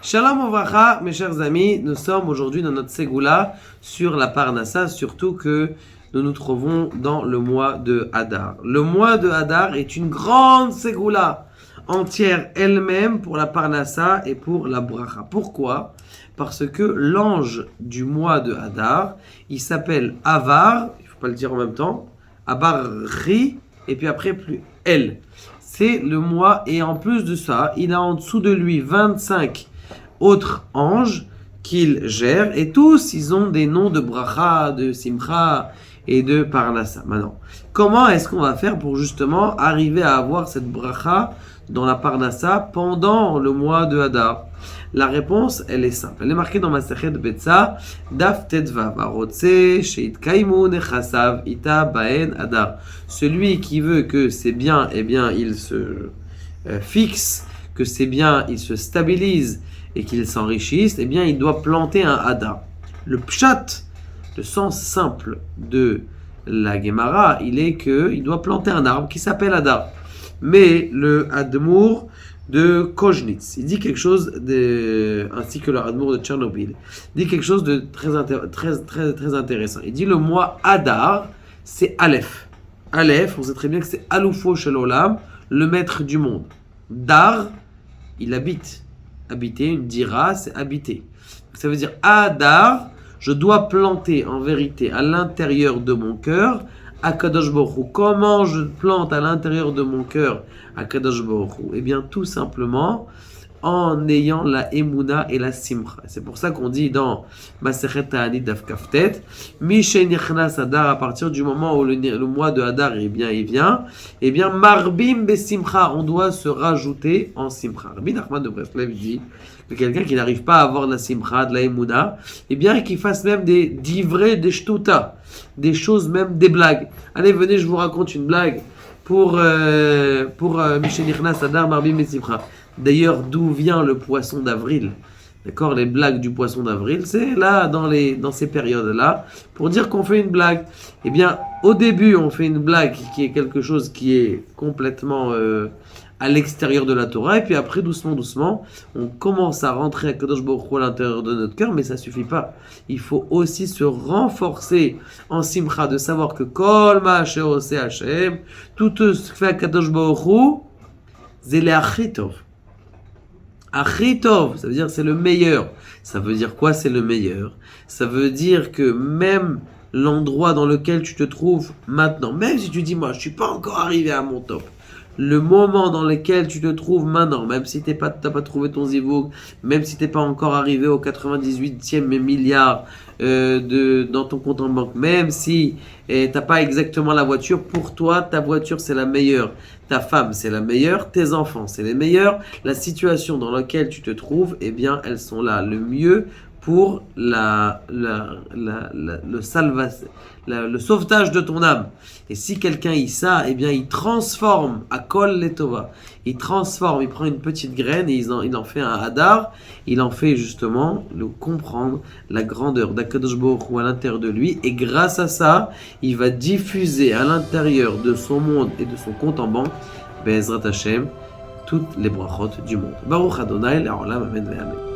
Shalom Ovracha, mes chers amis, nous sommes aujourd'hui dans notre Ségoula sur la Parnassa, surtout que nous nous trouvons dans le mois de Hadar. Le mois de Hadar est une grande Ségoula entière elle-même pour la Parnassa et pour la Bracha. Pourquoi ? Parce que l'ange du mois de Hadar, il s'appelle Avar, il ne faut pas le dire en même temps, Abar-Ri, et puis après plus El. C'est le mois, et en plus de ça, il a en dessous de lui 25 autres anges qu'il gère, et tous, ils ont des noms de bracha, de simcha et de parnassa. Maintenant, comment est-ce qu'on va faire pour justement arriver à avoir cette bracha dans la parnassa pendant le mois de Hadar? La réponse, elle est simple. Elle est marquée dans Masechet Betsa, Daf Tetvav, Arotse, Sheit Kaimu, Nechasav, Ita, Baen, Hadar. Celui qui veut que c'est bien, eh bien, il se fixe, que c'est bien, il se stabilise et qu'il s'enrichisse, eh bien, il doit planter un Hadar. Le pshat, le sens simple de la Gemara, il est qu'il doit planter un arbre qui s'appelle Hadar. Mais le Admour de Koznitz, il dit quelque chose ainsi que le Admour de Tchernobyl, dit quelque chose de très intéressant. Il dit le mois Hadar, c'est Aleph. Aleph, on sait très bien que c'est Aloufo Shel Olam, le maître du monde. Dar, il habite. Habiter, une dira, c'est habiter. Ça veut dire Hadar, je dois planter en vérité à l'intérieur de mon cœur Akadosh Baruch Hu. Comment je plante à l'intérieur de mon cœur Akadosh Baruch Hu? Eh bien, tout simplement en ayant la Emouna et la Simcha. C'est pour ça qu'on dit dans Masechet Ta'anit Daf Kaftet, Mishen Yechnas Hadar, à partir du moment où le mois de Hadar il vient, eh bien, Marbim Be Simcha, on doit se rajouter en Simcha. Rabbi Nachman de Breslev dit que quelqu'un qui n'arrive pas à avoir de la Simcha, de la Emouna, eh bien, qu'il fasse même des divrei, des shtuta, des choses, même des blagues. Allez, venez, je vous raconte une blague pour Mishen Yechnas Hadar, Marbim Be Simcha. D'ailleurs, d'où vient le poisson d'avril? D'accord, les blagues du poisson d'avril, c'est là, dans ces périodes-là, pour dire qu'on fait une blague. Eh bien, au début, on fait une blague qui est quelque chose qui est complètement à l'extérieur de la Torah, et puis après, doucement, on commence à rentrer à Kadosh Baruch Hu à l'intérieur de notre cœur, mais ça suffit pas. Il faut aussi se renforcer en simcha, de savoir que Kol Ma'asher Oseh Hashem, tout ce que fait Kadosh Baruch Hu, Zele Achitov. Achitov, ça veut dire c'est le meilleur. Ça veut dire quoi, c'est le meilleur? Ça veut dire que même l'endroit dans lequel tu te trouves maintenant, même si tu dis moi je suis pas encore arrivé à mon top, le moment dans lequel tu te trouves maintenant, même si t'as pas trouvé ton zivoug, même si t'es pas encore arrivé au 98e milliard dans ton compte en banque, même si t'as pas exactement la voiture, pour toi ta voiture c'est la meilleure, ta femme c'est la meilleure, tes enfants c'est les meilleurs, la situation dans laquelle tu te trouves, eh bien elles sont là le mieux pour le sauvetage de ton âme. Et si quelqu'un eh bien il transforme à Kol Letova, il transforme, il prend une petite graine et il en fait un Hadar, il en fait justement comprendre la grandeur d'Akadosh Baruch Hu à l'intérieur de lui, et grâce à ça, il va diffuser à l'intérieur de son monde et de son compte en banque, Be'ezrat Hashem, toutes les brachot du monde. Baruch Adonai, l'Olam, Amen, Amen.